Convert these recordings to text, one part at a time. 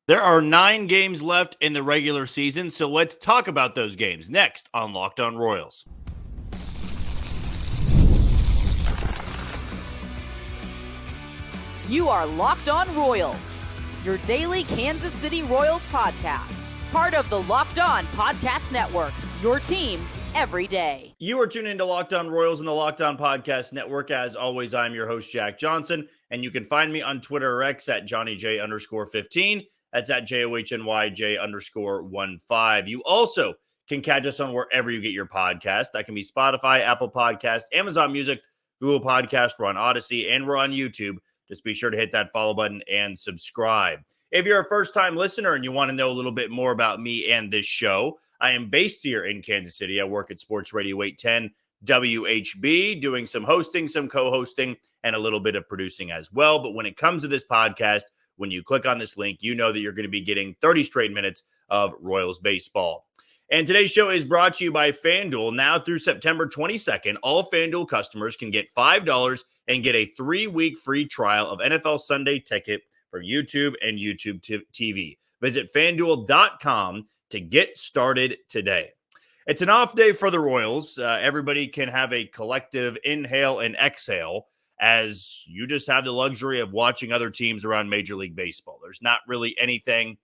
There are 9 games left in the regular season, so let's talk about those games next on Locked On Royals. You are Locked On Royals, your daily Kansas City Royals podcast. Part of the Locked On Podcast Network, your team every day. You are tuned into Locked On Royals and the Locked On Podcast Network. As always, I'm your host, Jack Johnson, and you can find me on Twitter or X at JohnnyJ_15. That's at JOHNYJ_15. You also can catch us on wherever you get your podcast. That can be Spotify, Apple Podcast, Amazon Music, Google Podcast. We're on Odyssey, and we're on YouTube. Just be sure to hit that follow button and subscribe. If you're a first-time listener and you want to know a little bit more about me and this show, I am based here in Kansas City. I work at Sports Radio 810 WHB, doing some hosting, some co-hosting, and a little bit of producing as well. But when it comes to this podcast, when you click on this link, you know that you're going to be getting 30 straight minutes of Royals baseball. And today's show is brought to you by FanDuel. Now through September 22nd, all FanDuel customers can get $5 and get a 3-week free trial of NFL Sunday Ticket for YouTube and YouTube TV. Visit FanDuel.com to get started today. It's an off day for the Royals. Everybody can have a collective inhale and exhale as you just have the luxury of watching other teams around Major League Baseball. There's not really anything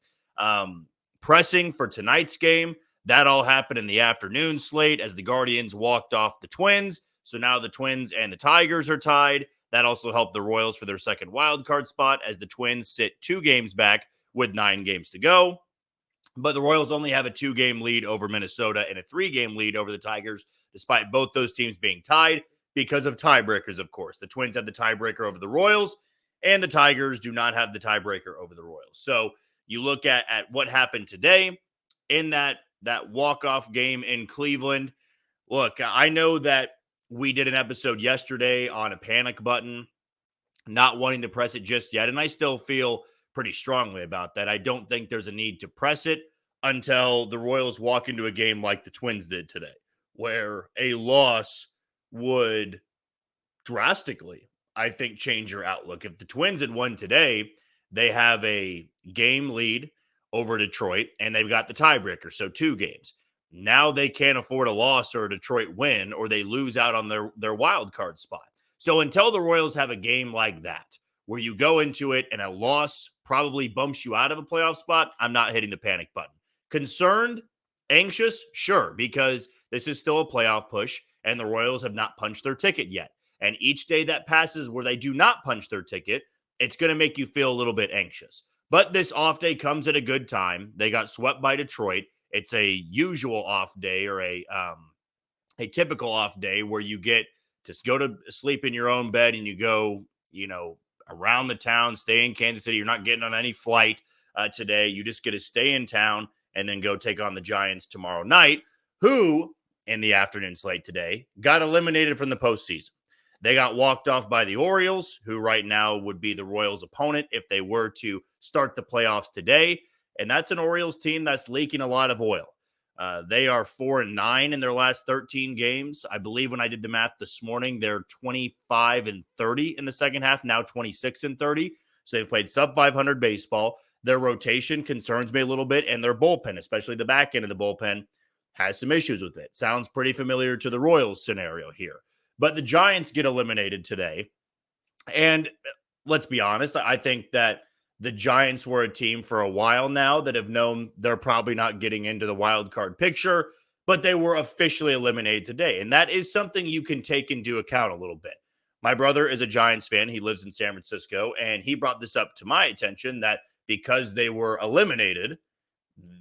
pressing for tonight's game. That all happened in the afternoon slate as the Guardians walked off the Twins. So now the Twins and the Tigers are tied. That also helped the Royals for their second wild card spot as the Twins sit 2 games back with 9 games to go. But the Royals only have a 2-game lead over Minnesota and a 3-game lead over the Tigers, despite both those teams being tied because of tiebreakers, of course. The Twins had the tiebreaker over the Royals, and the Tigers do not have the tiebreaker over the Royals. So you look at what happened today in that walk-off game in Cleveland. Look, I know that we did an episode yesterday on a panic button, not wanting to press it just yet, and I still feel pretty strongly about that. I don't think there's a need to press it until the Royals walk into a game like the Twins did today, where a loss would drastically, I think, change your outlook. If the Twins had won today, they have a game lead over Detroit, and they've got the tiebreaker, so 2 games. Now they can't afford a loss or a Detroit win, or they lose out on their wild card spot. So until the Royals have a game like that, where you go into it and a loss probably bumps you out of a playoff spot, I'm not hitting the panic button. Concerned? Anxious? Sure, because this is still a playoff push, and the Royals have not punched their ticket yet. And each day that passes where they do not punch their ticket, it's going to make you feel a little bit anxious. But this off day comes at a good time. They got swept by Detroit. It's a usual off day, or a typical off day where you get to go to sleep in your own bed and you go, around the town, stay in Kansas City. You're not getting on any flight today. You just get to stay in town and then go take on the Giants tomorrow night, who in the afternoon slate today got eliminated from the postseason. They got walked off by the Orioles, who right now would be the Royals' opponent if they were to start the playoffs today. And that's an Orioles team that's leaking a lot of oil. They are 4-9 in their last 13 games. I believe when I did the math this morning, they're 25-30 in the second half, now 26-30. So they've played sub-500 baseball. Their rotation concerns me a little bit, and their bullpen, especially the back end of the bullpen, has some issues with it. Sounds pretty familiar to the Royals scenario here. But the Giants get eliminated today. And let's be honest, I think that the Giants were a team for a while now that have known they're probably not getting into the wild card picture, but they were officially eliminated today. And that is something you can take into account a little bit. My brother is a Giants fan. He lives in San Francisco, and he brought this up to my attention that because they were eliminated,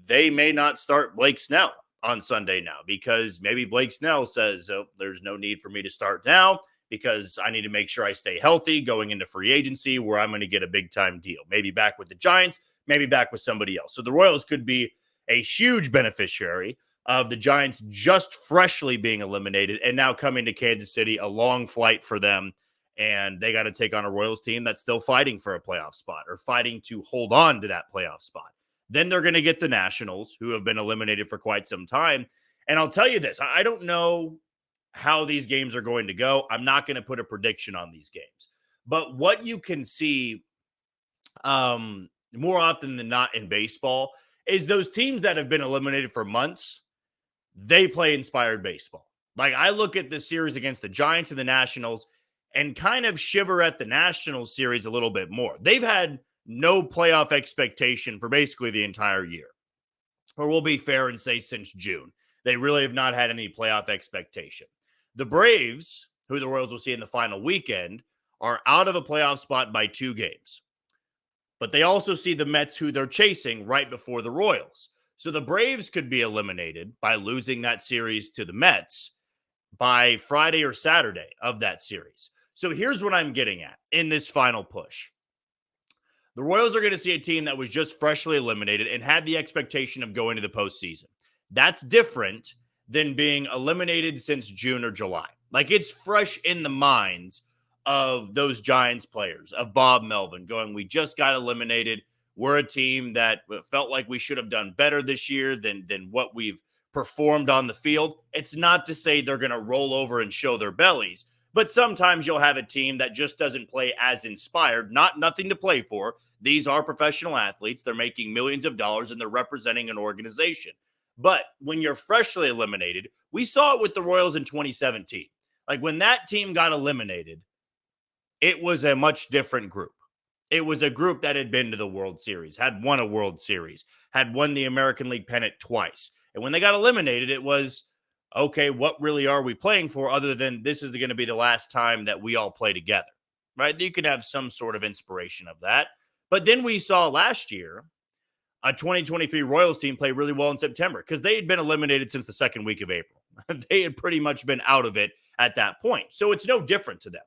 they may not start Blake Snell on Sunday now, because maybe Blake Snell says, there's no need for me to start now because I need to make sure I stay healthy going into free agency where I'm going to get a big-time deal. Maybe back with the Giants, maybe back with somebody else. So the Royals could be a huge beneficiary of the Giants just freshly being eliminated and now coming to Kansas City, a long flight for them. And they got to take on a Royals team that's still fighting for a playoff spot or fighting to hold on to that playoff spot. Then they're going to get the Nationals, who have been eliminated for quite some time. And I'll tell you this, I don't know how these games are going to go. I'm not going to put a prediction on these games. But what you can see more often than not in baseball, is those teams that have been eliminated for months, they play inspired baseball. Like, I look at the series against the Giants and the Nationals and kind of shiver at the Nationals series a little bit more. They've had no playoff expectation for basically the entire year. Or we'll be fair and say since June. They really have not had any playoff expectation. The Braves, who the Royals will see in the final weekend, are out of a playoff spot by 2 games. But they also see the Mets, who they're chasing, right before the Royals. So the Braves could be eliminated by losing that series to the Mets by Friday or Saturday of that series. So here's what I'm getting at in this final push. The Royals are going to see a team that was just freshly eliminated and had the expectation of going to the postseason. That's different than being eliminated since June or July. Like, it's fresh in the minds of those Giants players, of Bob Melvin, going, we just got eliminated. We're a team that felt like we should have done better this year than what we've performed on the field. It's not to say they're going to roll over and show their bellies, but sometimes you'll have a team that just doesn't play as inspired, nothing to play for. These are professional athletes. They're making millions of dollars and they're representing an organization. But when you're freshly eliminated, we saw it with the Royals in 2017. Like, when that team got eliminated, it was a much different group. It was a group that had been to the World Series, had won a World Series, had won the American League pennant twice. And when they got eliminated, it was, okay, what really are we playing for other than this is going to be the last time that we all play together, right? You could have some sort of inspiration of that. But then we saw last year a 2023 Royals team play really well in September because they had been eliminated since the second week of April. They had pretty much been out of it at that point. So it's no different to them.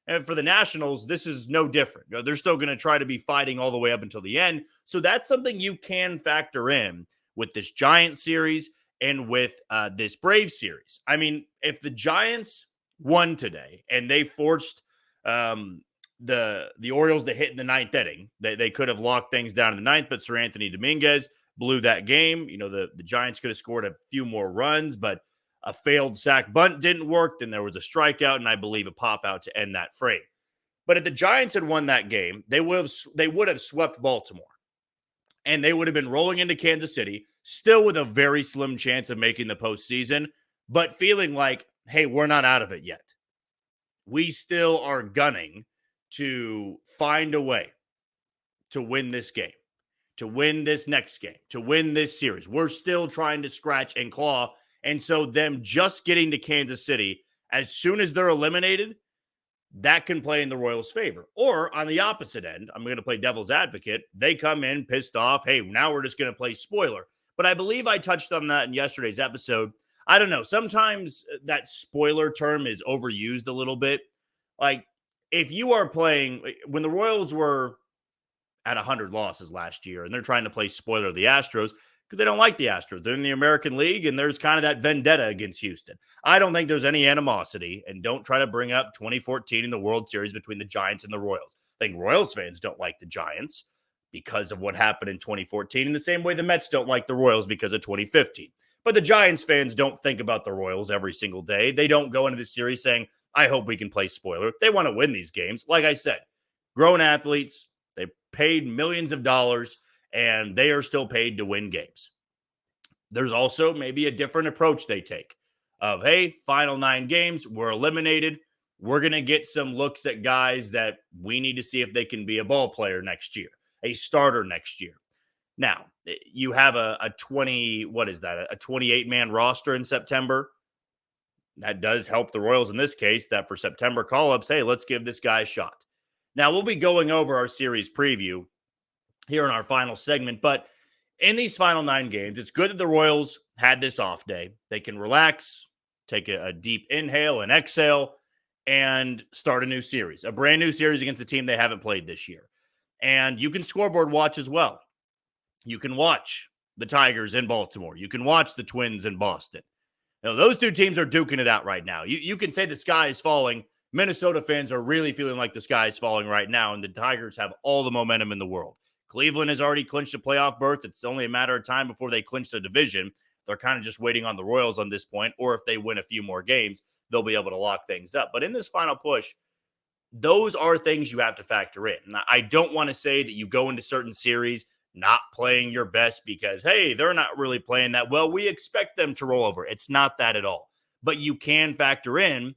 And for the Nationals, this is no different. They're still going to try to be fighting all the way up until the end. So that's something you can factor in with this Giants series and with this Braves series. I mean, if the Giants won today and they forced the Orioles to hit in the ninth inning, they could have locked things down in the ninth, but Sir Anthony Dominguez blew that game. You know, the Giants could have scored a few more runs, but a failed sack bunt didn't work. Then there was a strikeout and I believe a pop out to end that frame. But if the Giants had won that game, they would have swept Baltimore. And they would have been rolling into Kansas City, still with a very slim chance of making the postseason, but feeling like, hey, we're not out of it yet. We still are gunning to find a way to win this game, to win this next game, to win this series. We're still trying to scratch and claw. And so them just getting to Kansas City as soon as they're eliminated, that can play in the Royals' favor. Or on the opposite end, I'm going to play devil's advocate. They come in pissed off. Hey, now we're just going to play spoiler. But I believe I touched on that in yesterday's episode. I don't know. Sometimes that spoiler term is overused a little bit. Like, if you are playing, when the Royals were at 100 losses last year and they're trying to play spoiler of the Astros, because they don't like the Astros. They're in the American League, and there's kind of that vendetta against Houston. I don't think there's any animosity, and don't try to bring up 2014 in the World Series between the Giants and the Royals. I think Royals fans don't like the Giants because of what happened in 2014, in the same way the Mets don't like the Royals because of 2015. But the Giants fans don't think about the Royals every single day. They don't go into the series saying, I hope we can play spoiler. They want to win these games. Like I said, grown athletes, they paid millions of dollars, and they are still paid to win games. There's also maybe a different approach they take of, hey, final 9 games, we're eliminated. We're going to get some looks at guys that we need to see if they can be a ball player next year, a starter next year. Now, you have a 28-man roster in September. That does help the Royals in this case, that for September call-ups, hey, let's give this guy a shot. Now, we'll be going over our series preview here in our final segment, but in these final 9 games, it's good that the Royals had this off day. They can relax, take a deep inhale and exhale, and start a new series, a brand new series against a team they haven't played this year. And you can scoreboard watch as well. You can watch the Tigers in Baltimore. You can watch the Twins in Boston. You know, those two teams are duking it out right now. You can say the sky is falling. Minnesota fans are really feeling like the sky is falling right now, and the Tigers have all the momentum in the world. Cleveland has already clinched a playoff berth. It's only a matter of time before they clinch the division. They're kind of just waiting on the Royals on this point, or if they win a few more games, they'll be able to lock things up. But in this final push, Those are things you have to factor in. And I don't want to say that you go into certain series not playing your best because, hey, they're not really playing that well. We expect them to roll over. It's not that at all. But you can factor in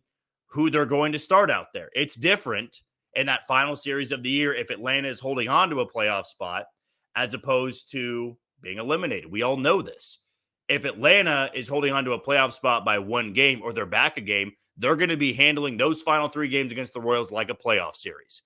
who they're going to start out there. It's different in that final series of the year if Atlanta is holding on to a playoff spot as opposed to being eliminated. We all know this. If Atlanta is holding on to a playoff spot by one game or they're back a game, they're going to be handling those final 3 games against the Royals like a playoff series.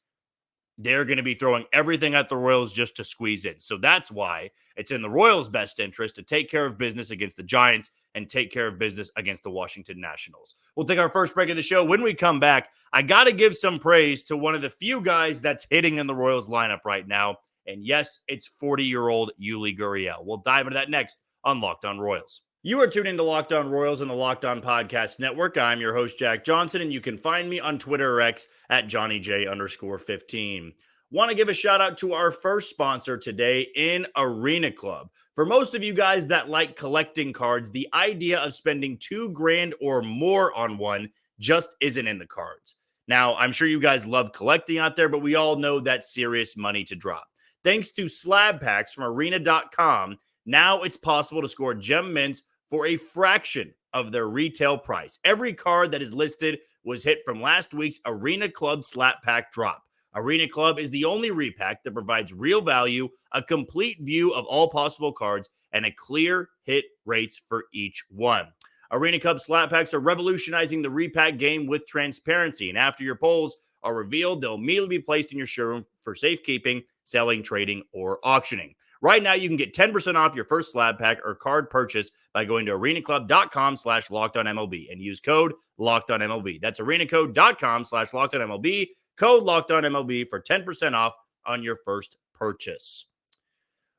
They're going to be throwing everything at the Royals just to squeeze in. So that's why it's in the Royals' best interest to take care of business against the Giants and take care of business against the Washington Nationals. We'll take our first break of the show. When we come back, I got to give some praise to one of the few guys that's hitting in the Royals lineup right now. And yes, it's 40-year-old Yuli Gurriel. We'll dive into that next on Locked On Royals. You are tuned into Locked On Royals on the Locked On Podcast Network. I'm your host, Jack Johnson, and you can find me on Twitter or X at JohnnyJ_15. Want to give a shout out to our first sponsor today in Arena Club. For most of you guys that like collecting cards, the idea of spending $2,000 or more on one just isn't in the cards. Now, I'm sure you guys love collecting out there, but we all know that's serious money to drop. Thanks to slab packs from arena.com, now it's possible to score gem mints for a fraction of their retail price. Every card that is listed was hit from last week's Arena Club slap pack drop. Arena Club is the only repack that provides real value, a complete view of all possible cards, and a clear hit rates for each one. Arena Club slap packs are revolutionizing the repack game with transparency, and after your pulls are revealed, they'll immediately be placed in your showroom for safekeeping, selling, trading, or auctioning. Right now, you can get 10% off your first slab pack or card purchase by going to arenaclub.com/LockedOnMLB and use code LockedOnMLB. That's arenacode.com/LockedOnMLB, code LockedOnMLB for 10% off on your first purchase.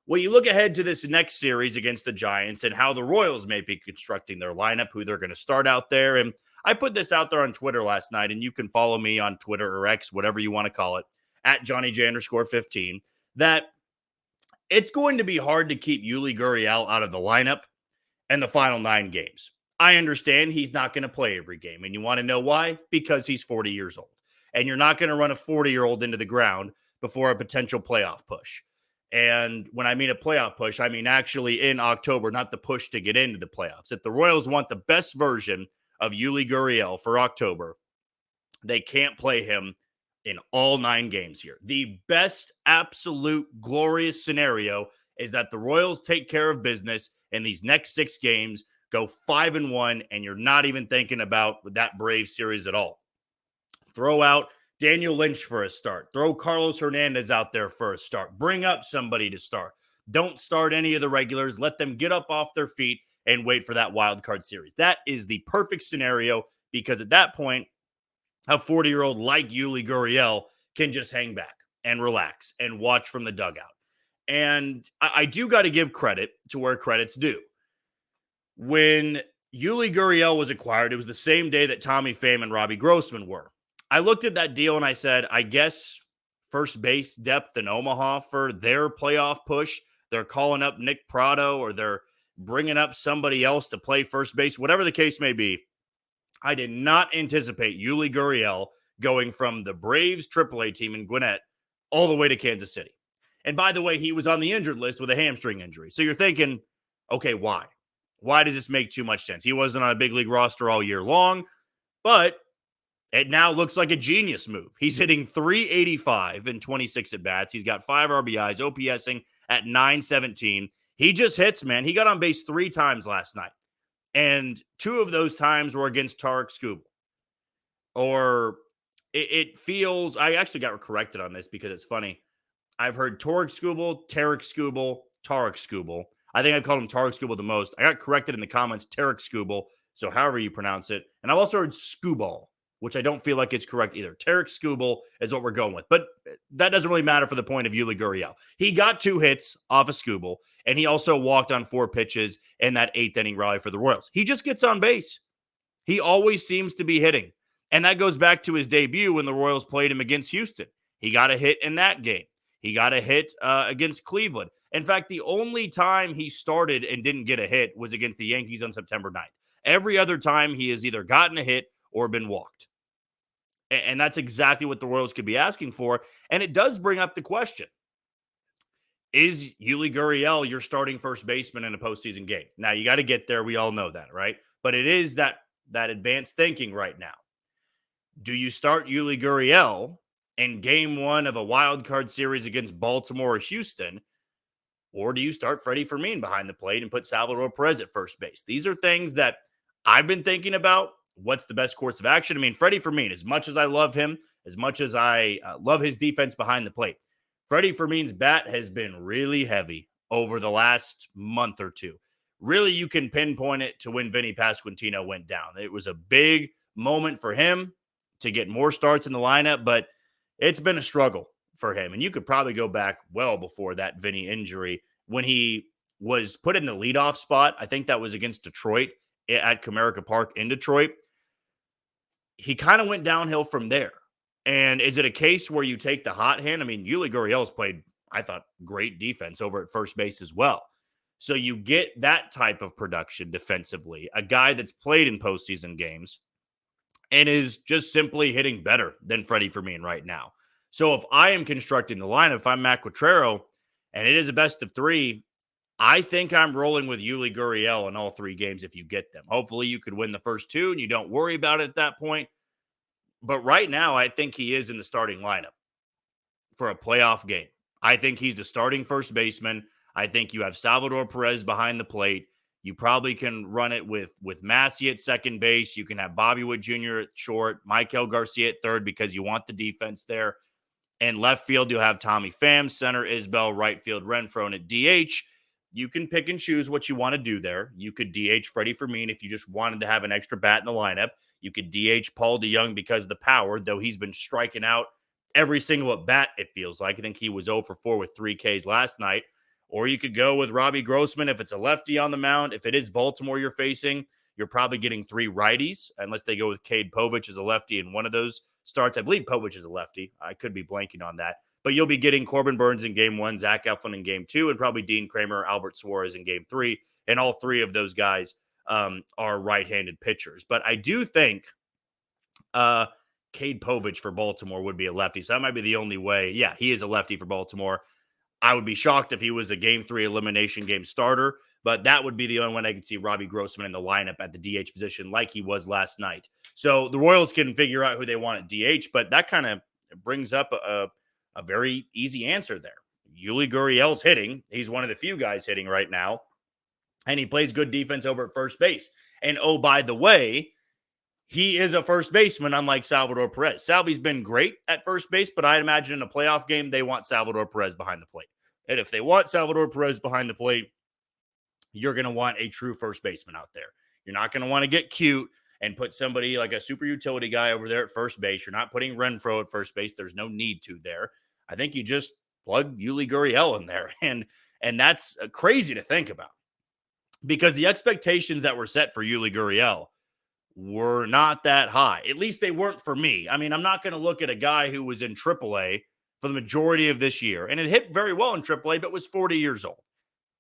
Well, you look ahead to this next series against the Giants and how the Royals may be constructing their lineup, who they're going to start out there. And I put this out there on Twitter last night, and you can follow me on Twitter or X, whatever you want to call it, at JohnnyJ_15, that it's going to be hard to keep Yuli Gurriel out of the lineup in the final 9 games. I understand he's not going to play every game, and you want to know why? Because he's 40 years old, and you're not going to run a 40-year-old into the ground before a potential playoff push. And when I mean a playoff push, I mean actually in October, not the push to get into the playoffs. If the Royals want the best version of Yuli Gurriel for October, they can't play him in all 9 games here. The best absolute glorious scenario is that the Royals take care of business in these next 6 games, go 5-1, and you're not even thinking about that Brave series at all. Throw out Daniel Lynch for a start. Throw Carlos Hernandez out there for a start. Bring up somebody to start. Don't start any of the regulars. Let them get up off their feet and wait for that wild card series. That is the perfect scenario because at that point, a 40-year-old like Yuli Gurriel can just hang back and relax and watch from the dugout. And I do got to give credit to where credit's due. When Yuli Gurriel was acquired, it was the same day that Tommy Pham and Robbie Grossman were. I looked at that deal and I said, I guess first base depth in Omaha for their playoff push. They're calling up Nick Pratto or they're bringing up somebody else to play first base, whatever the case may be. I did not anticipate Yuli Gurriel going from the Braves AAA team in Gwinnett all the way to Kansas City. And by the way, he was on the injured list with a hamstring injury. So you're thinking, okay, why? Why does this make too much sense? He wasn't on a big league roster all year long, but it now looks like a genius move. He's hitting .385 in 26 at-bats. He's got 5 RBIs, OPSing at .917. He just hits, man. He got on base 3 times last night. And 2 of those times were against Tarek Skubal. Or it feels, I actually got corrected on this because it's funny. I've heard Tarek Skubal, Tarek Skubal. I think I've called him Tarek Skubal the most. I got corrected in the comments, Tarek Skubal. So however you pronounce it. And I've also heard Skubal, which I don't feel like it's correct either. Tarek Skubal is what we're going with. But that doesn't really matter for the point of Yuli Gurriel. He got 2 hits off of Skubal, and he also walked on 4 pitches in that 8th inning rally for the Royals. He just gets on base. He always seems to be hitting. And that goes back to his debut when the Royals played him against Houston. He got a hit in that game. He got a hit against Cleveland. In fact, the only time he started and didn't get a hit was against the Yankees on September 9th. Every other time he has either gotten a hit or been walked. And that's exactly what the Royals could be asking for. And it does bring up the question, is Yuli Gurriel your starting first baseman in a postseason game? Now, you got to get there. We all know that, right? But it is that advanced thinking right now. Do you start Yuli Gurriel in game one of a wild card series against Baltimore or Houston? Or do you start Freddie Fermin behind the plate and put Salvador Perez at first base? These are things that I've been thinking about. What's the best course of action? I mean, Freddie Fermin, as much as I love him, as much as I love his defense behind the plate, Freddie Fermin's bat has been really heavy over the last month or two. Really, you can pinpoint it to when Vinny Pasquantino went down. It was a big moment for him to get more starts in the lineup, but it's been a struggle for him. And you could probably go back well before that Vinny injury when he was put in the leadoff spot. I think that was against Detroit at Comerica Park in Detroit. He kind of went downhill from there. And is it a case where you take the hot hand? I mean, Yuli Gurriel's played, I thought, great defense over at first base as well. So you get that type of production defensively, a guy that's played in postseason games and is just simply hitting better than Freddie Fermin right now. So if I am constructing the lineup, if I'm Matt Quatraro, and it is a best of three, I think I'm rolling with Yuli Gurriel in all three games if you get them. Hopefully you could win the first two and you don't worry about it at that point. But right now, I think he is in the starting lineup for a playoff game. I think he's the starting first baseman. I think you have Salvador Perez behind the plate. You probably can run it with Massey at second base. You can have Bobby Wood Jr. at short, Michael Garcia at third because you want the defense there. And left field, you'll have Tommy Pham, center Isbell, right field Renfroe, and at DH, you can pick and choose what you want to do there. You could DH Freddie Fermin if you just wanted to have an extra bat in the lineup. You could DH Paul DeJong because of the power, though he's been striking out every single at bat, it feels like. I think he was 0 for 4 with 3 Ks last night. Or you could go with Robbie Grossman if it's a lefty on the mound. If it is Baltimore you're facing, you're probably getting 3 righties, unless they go with Cade Povich as a lefty in one of those starts. I believe Povich is a lefty. I could be blanking on that. But you'll be getting Corbin Burns in game 1, Zach Eflin in game 2, and probably Dean Kramer, Albert Suarez in game 3. And all 3 of those guys are right-handed pitchers. But I do think Cade Povich for Baltimore would be a lefty. So that might be the only way. Yeah, he is a lefty for Baltimore. I would be shocked if he was a game 3 elimination game starter, but that would be the only one I could see Robbie Grossman in the lineup at the DH position like he was last night. So the Royals can figure out who they want at DH, but that kind of brings up a very easy answer there. Yuli Gurriel's hitting. He's one of the few guys hitting right now, and he plays good defense over at first base. And oh, by the way, he is a first baseman, unlike Salvador Perez. Salvy's been great at first base, but I'd imagine in a playoff game, they want Salvador Perez behind the plate. And if they want Salvador Perez behind the plate, you're going to want a true first baseman out there. You're not going to want to get cute and put somebody like a super utility guy over there at first base. You're not putting Renfroe at first base. There's no need to there. I think you just plug Yuli Gurriel in there. And that's crazy to think about because the expectations that were set for Yuli Gurriel were not that high. At least they weren't for me. I mean, I'm not going to look at a guy who was in AAA for the majority of this year and it hit very well in AAA, but was 40 years old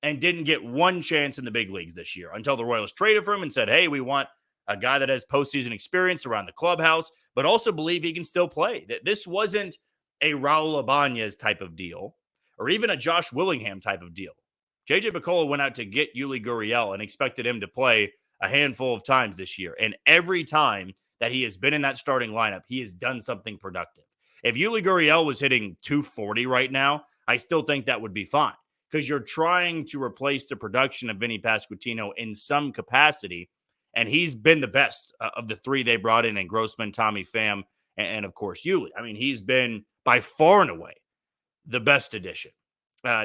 and didn't get one chance in the big leagues this year until the Royals traded for him and said, hey, we want a guy that has postseason experience around the clubhouse, but also believe he can still play. That this wasn't a Raul Ibanez type of deal or even a Josh Willingham type of deal. JJ Picollo went out to get Yuli Gurriel and expected him to play a handful of times this year. And every time that he has been in that starting lineup, he has done something productive. If Yuli Gurriel was hitting 240 right now, I still think that would be fine because you're trying to replace the production of Vinny Pasquantino in some capacity. And he's been the best of the 3 they brought in Grossman, Tommy Pham, and of course, Yuli. I mean, he's been by far and away the best addition.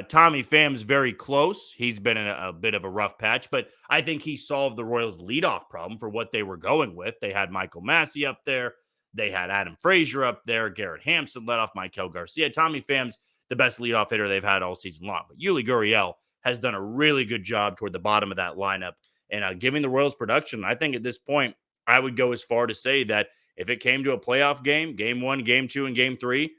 Tommy Pham's very close. He's been in a bit of a rough patch, but I think he solved the Royals' leadoff problem for what they were going with. They had Michael Massey up there. They had Adam Frazier up there. Garrett Hampson led off Michael Garcia. Tommy Pham's the best leadoff hitter they've had all season long. But Yuli Gurriel has done a really good job toward the bottom of that lineup and giving the Royals production. I think at this point, I would go as far to say that if it came to a playoff game, game 1, game 2, and game 3,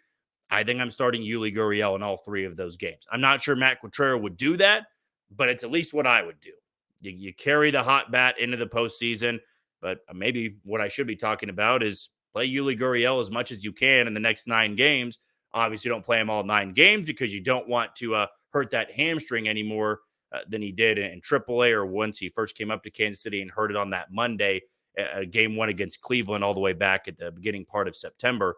I think I'm starting Yuli Gurriel in all 3 of those games. I'm not sure Matt Quatraro would do that, but it's at least what I would do. You carry the hot bat into the postseason, but maybe what I should be talking about is play Yuli Gurriel as much as you can in the next 9 games. Obviously, don't play him all 9 games because you don't want to hurt that hamstring anymore than he did in AAA or once he first came up to Kansas City and hurt it on that Monday, game 1 against Cleveland all the way back at the beginning part of September.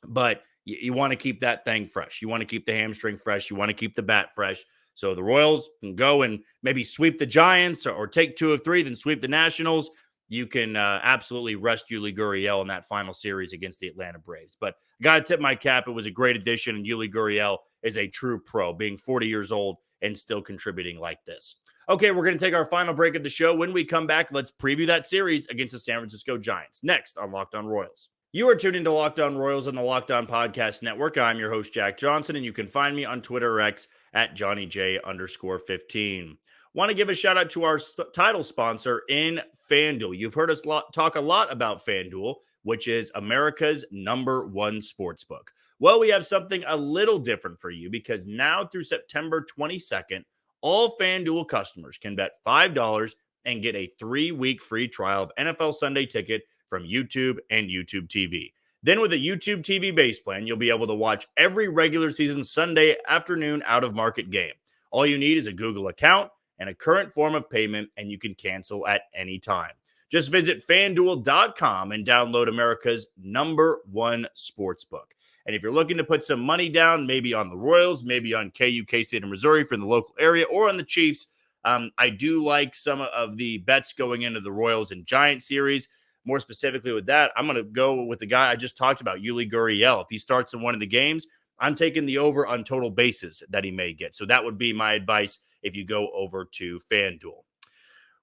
But you want to keep that thing fresh. You want to keep the hamstring fresh. You want to keep the bat fresh. So the Royals can go and maybe sweep the Giants or take 2 of 3, then sweep the Nationals. You can absolutely rest Yuli Gurriel in that final series against the Atlanta Braves. But I got to tip my cap. It was a great addition, and Yuli Gurriel is a true pro, being 40 years old and still contributing like this. Okay, we're going to take our final break of the show. When we come back, let's preview that series against the San Francisco Giants. Next on Locked On Royals. You are tuned into Locked On Royals on the Locked On Podcast Network. I'm your host, Jack Johnson, and you can find me on Twitter or X at JohnnyJ_15. Want to give a shout out to our title sponsor in FanDuel. You've heard us talk a lot about FanDuel, which is America's #1 sportsbook. Well, we have something a little different for you because now through September 22nd, all FanDuel customers can bet $5 and get a 3-week free trial of NFL Sunday Ticket from YouTube and YouTube TV. Then with a YouTube TV base plan, you'll be able to watch every regular season Sunday afternoon out-of-market game. All you need is a Google account and a current form of payment, and you can cancel at any time. Just visit FanDuel.com and download America's #1 sportsbook. And if you're looking to put some money down, maybe on the Royals, maybe on KU, K-State, and Missouri from the local area, or on the Chiefs, I do like some of the bets going into the Royals and Giants series. More specifically with that, I'm going to go with the guy I just talked about, Yuli Gurriel. If he starts in one of the games, I'm taking the over on total bases that he may get. So that would be my advice if you go over to FanDuel.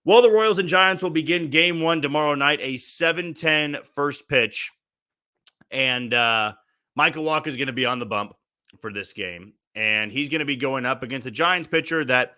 Well, the Royals and Giants will begin game 1 tomorrow night, a 7:10 first pitch. And Michael Wacha is going to be on the bump for this game. And he's going to be going up against a Giants pitcher that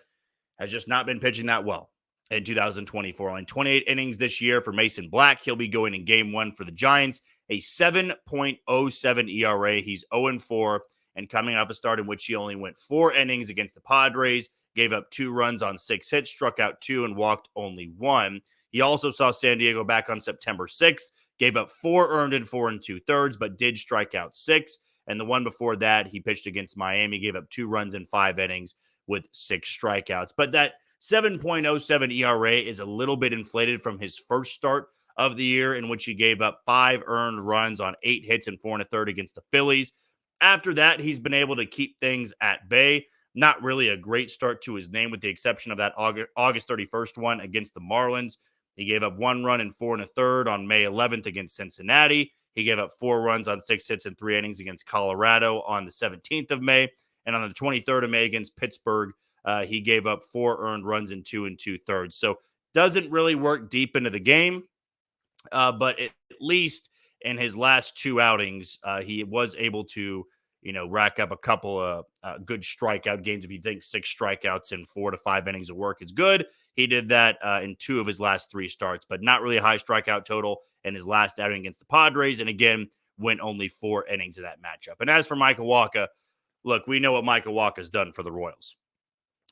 has just not been pitching that well in 2024. Only 28 innings this year for Mason Black. He'll be going in game 1 for the Giants, a 7.07 ERA. He's 0-4 and coming off a start in which he only went 4 innings against the Padres, gave up 2 runs on 6 hits, struck out 2, and walked only 1. He also saw San Diego back on September 6th, gave up 4 earned in 4 2/3, but did strike out 6. And the one before that, he pitched against Miami, gave up 2 runs in 5 innings with 6 strikeouts. But that 7.07 ERA is a little bit inflated from his first start of the year, in which he gave up 5 earned runs on 8 hits and 4 1/3 against the Phillies. After that, he's been able to keep things at bay. Not really a great start to his name, with the exception of that August 31st one against the Marlins. He gave up 1 run in 4 1/3 on May 11th against Cincinnati. He gave up 4 runs on 6 hits and 3 innings against Colorado on the 17th of May. And on the 23rd of May against Pittsburgh, he gave up 4 earned runs in 2 2/3. So doesn't really work deep into the game, but at least in his last 2 outings, he was able to, rack up a couple of good strikeout games. If you think 6 strikeouts in 4 to 5 innings of work is good, he did that in 2 of his last 3 starts, but not really a high strikeout total in his last outing against the Padres. And again, went only 4 innings of that matchup. And as for Michael Wacha, look, we know what Michael Wacha has done for the Royals.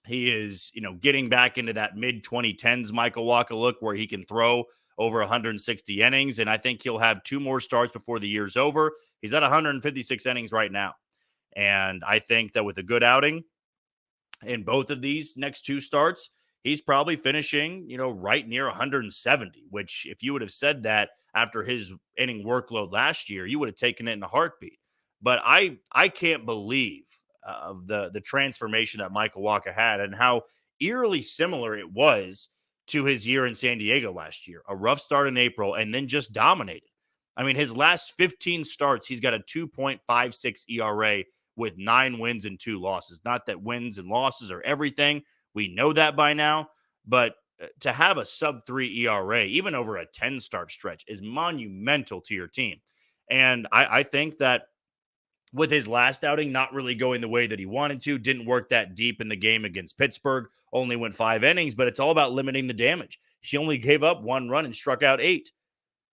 He is, getting back into that mid-2010s Michael Wacha look where he can throw over 160 innings, and I think he'll have 2 more starts before the year's over. He's at 156 innings right now, and I think that with a good outing in both of these next 2 starts, he's probably finishing, right near 170, which if you would have said that after his inning workload last year, you would have taken it in a heartbeat. But I can't believe of the transformation that Michael Wacha had and how eerily similar it was to his year in San Diego last year. A rough start in April and then just dominated. I mean, his last 15 starts, he's got a 2.56 ERA with 9 wins and 2 losses. Not that wins and losses are everything. We know that by now. But to have a sub-3 ERA, even over a 10-start stretch, is monumental to your team. And I think that with his last outing not really going the way that he wanted to, didn't work that deep in the game against Pittsburgh, only went 5 innings, but it's all about limiting the damage. He only gave up 1 run and struck out 8.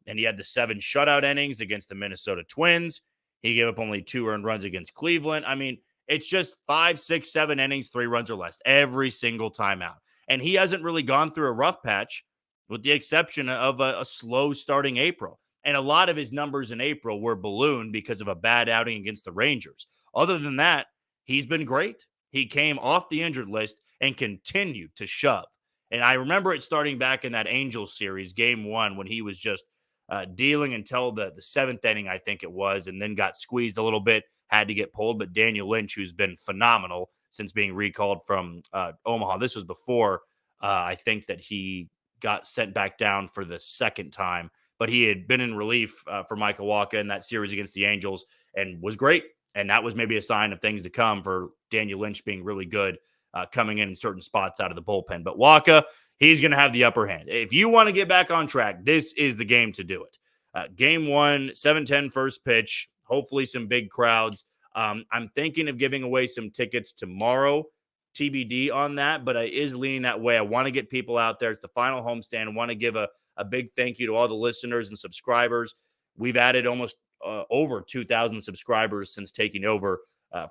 And he had the 7 shutout innings against the Minnesota Twins. He gave up only 2 earned runs against Cleveland. I mean, it's just 5, 6, 7 innings, 3 runs or less every single time out. And he hasn't really gone through a rough patch with the exception of a slow starting April. And a lot of his numbers in April were ballooned because of a bad outing against the Rangers. Other than that, he's been great. He came off the injured list and continued to shove. And I remember it starting back in that Angels series, game 1, when he was just dealing until the seventh inning, I think it was, and then got squeezed a little bit, had to get pulled. But Daniel Lynch, who's been phenomenal since being recalled from Omaha, this was before I think that he got sent back down for the second time. But he had been in relief for Michael Wacha in that series against the Angels and was great. And that was maybe a sign of things to come for Daniel Lynch being really good coming in certain spots out of the bullpen. But Wacha, he's going to have the upper hand. If you want to get back on track, this is the game to do it. Game 1, 7:10 first pitch, hopefully some big crowds. I'm thinking of giving away some tickets tomorrow, TBD on that, but I is leaning that way. I want to get people out there. It's the final homestand. I want to give a big thank you to all the listeners and subscribers. We've added almost over 2,000 subscribers since taking over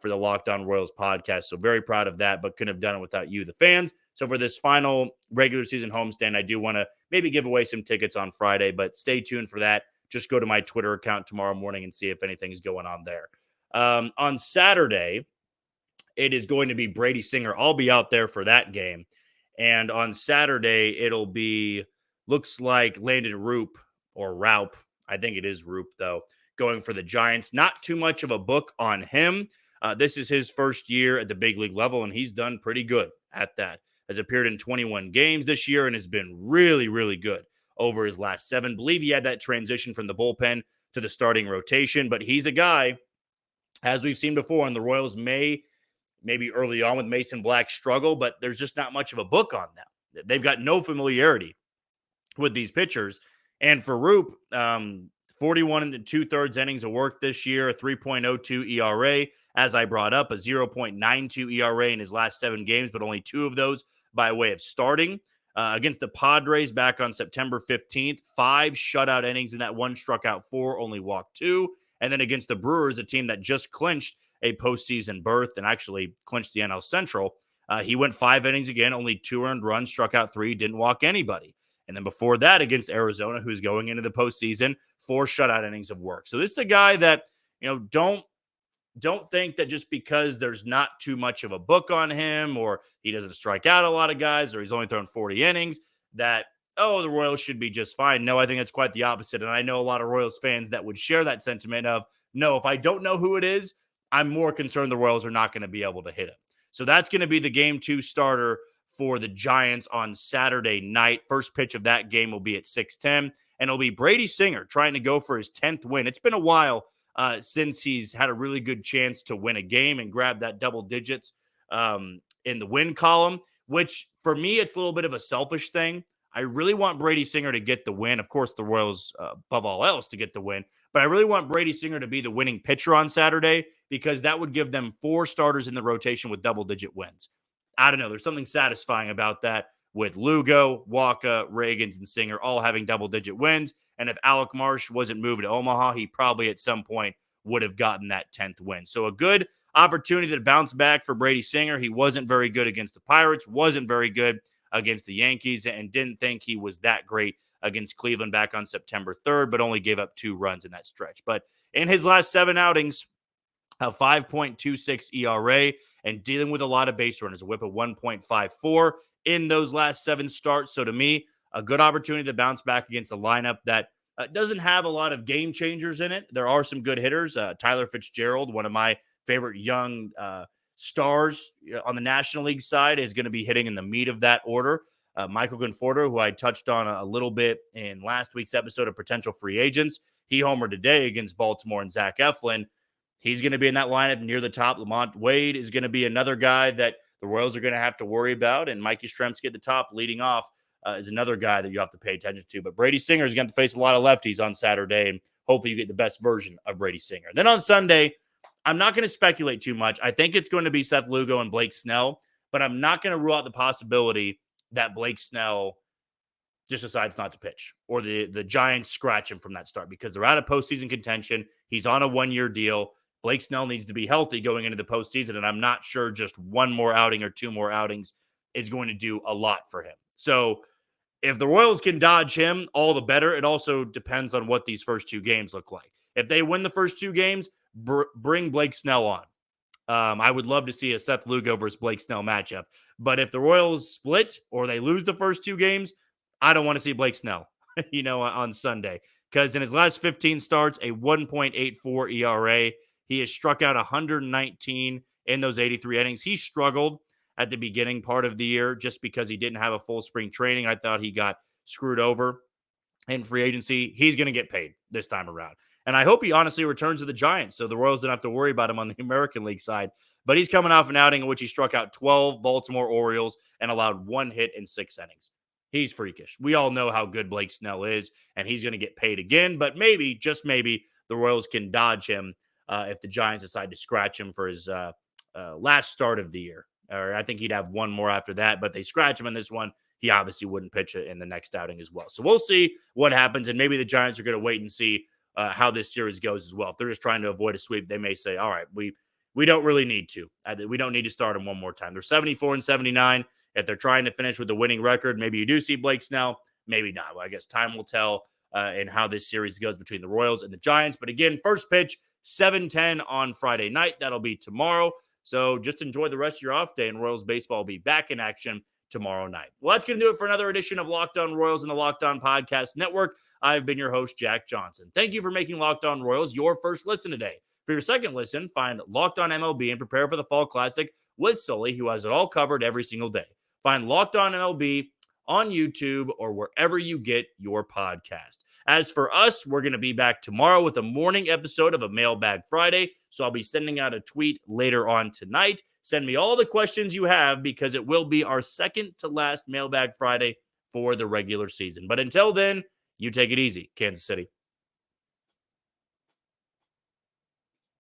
for the Locked On Royals podcast. So very proud of that, but couldn't have done it without you, the fans. So for this final regular season homestand, I do want to maybe give away some tickets on Friday, but stay tuned for that. Just go to my Twitter account tomorrow morning and see if anything's going on there. On Saturday, it is going to be Brady Singer. I'll be out there for that game. And on Saturday, it'll be, looks like Landon Roop or Raup. I think it is Roop, though, going for the Giants. Not too much of a book on him. This is his first year at the big league level, and he's done pretty good at that. Has appeared in 21 games this year and has been really, really good over his last 7. Believe he had that transition from the bullpen to the starting rotation, but he's a guy, as we've seen before, and the Royals maybe early on with Mason Black struggle, but there's just not much of a book on them. They've got no familiarity with these pitchers. And for Roop, 41 and 2/3 innings of work this year, a 3.02 ERA, as I brought up, a 0.92 ERA in his last 7 games, but only 2 of those by way of starting. Against the Padres back on September 15th, 5 shutout innings in that one, struck out 4, only walked 2. And then against the Brewers, a team that just clinched a postseason berth and actually clinched the NL Central, he went 5 innings again, only 2 earned runs, struck out 3, didn't walk anybody. And then before that, against Arizona, who's going into the postseason, 4 shutout innings of work. So this is a guy that, don't think that just because there's not too much of a book on him or he doesn't strike out a lot of guys or he's only thrown 40 innings that, the Royals should be just fine. No, I think it's quite the opposite. And I know a lot of Royals fans that would share that sentiment of, no, if I don't know who it is, I'm more concerned the Royals are not going to be able to hit him. So that's going to be the game 2 starter for the Giants on Saturday night. First pitch of that game will be at 6:10, and it'll be Brady Singer trying to go for his 10th win. It's been a while since he's had a really good chance to win a game and grab that double digits in the win column, which for me, it's a little bit of a selfish thing. I really want Brady Singer to get the win. Of course, the Royals, above all else, to get the win. But I really want Brady Singer to be the winning pitcher on Saturday because that would give them 4 starters in the rotation with double-digit wins. I don't know. There's something satisfying about that with Lugo, Wacha, Reagans, and Singer all having double-digit wins. And if Alec Marsh wasn't moved to Omaha, he probably at some point would have gotten that 10th win. So a good opportunity to bounce back for Brady Singer. He wasn't very good against the Pirates, wasn't very good against the Yankees, and didn't think he was that great against Cleveland back on September 3rd, but only gave up 2 runs in that stretch. But in his last 7 outings, a 5.26 ERA and dealing with a lot of base runners, a whip of 1.54 in those last 7 starts. So to me, a good opportunity to bounce back against a lineup that doesn't have a lot of game changers in it. There are some good hitters. Tyler Fitzgerald, one of my favorite young stars on the National League side, is going to be hitting in the meat of that order. Michael Conforto, who I touched on a little bit in last week's episode of potential free agents, he homered today against Baltimore and Zach Eflin. He's going to be in that lineup near the top. Lamont Wade is going to be another guy that the Royals are going to have to worry about. And Mikey Yastrzemski at the top leading off is another guy that you have to pay attention to. But Brady Singer is going to face a lot of lefties on Saturday, and hopefully you get the best version of Brady Singer. Then on Sunday, I'm not going to speculate too much. I think it's going to be Seth Lugo and Blake Snell, but I'm not going to rule out the possibility that Blake Snell just decides not to pitch or the Giants scratch him from that start because they're out of postseason contention. He's on a 1-year deal. Blake Snell needs to be healthy going into the postseason, and I'm not sure just 1 more outing or 2 more outings is going to do a lot for him. So if the Royals can dodge him, all the better. It also depends on what these first 2 games look like. If they win the first 2 games, bring Blake Snell on. I would love to see a Seth Lugo versus Blake Snell matchup. But if the Royals split or they lose the first 2 games, I don't want to see Blake Snell, on Sunday. Because in his last 15 starts, a 1.84 ERA. He has struck out 119 in those 83 innings. He struggled at the beginning part of the year just because he didn't have a full spring training. I thought he got screwed over in free agency. He's going to get paid this time around. And I hope he honestly returns to the Giants so the Royals don't have to worry about him on the American League side. But he's coming off an outing in which he struck out 12 Baltimore Orioles and allowed 1 hit in 6 innings. He's freakish. We all know how good Blake Snell is, and he's going to get paid again. But maybe, just maybe, the Royals can dodge him if the Giants decide to scratch him for his last start of the year. Or I think he'd have 1 more after that. But they scratch him in this one, he obviously wouldn't pitch it in the next outing as well. So we'll see what happens, and maybe the Giants are going to wait and see how this series goes as well. If they're just trying to avoid a sweep, they may say, all right, we don't really need to. We don't need to start him one more time. They're 74 and 79. If they're trying to finish with a winning record, maybe you do see Blake Snell, maybe not. Well, I guess time will tell in how this series goes between the Royals and the Giants. But again, first pitch, 7:10 on Friday night. That'll be tomorrow. So just enjoy the rest of your off day, and Royals baseball will be back in action tomorrow night. Well, that's going to do it for another edition of Locked On Royals and the Locked On Podcast Network. I've been your host, Jack Johnson. Thank you for making Locked On Royals your first listen today. For your second listen, find Locked On MLB and prepare for the Fall Classic with Sully, who has it all covered every single day. Find Locked On MLB on YouTube or wherever you get your podcast. As for us, we're going to be back tomorrow with a morning episode of a Mailbag Friday. So I'll be sending out a tweet later on tonight. Send me all the questions you have because it will be our second to last Mailbag Friday for the regular season. But until then, you take it easy, Kansas City.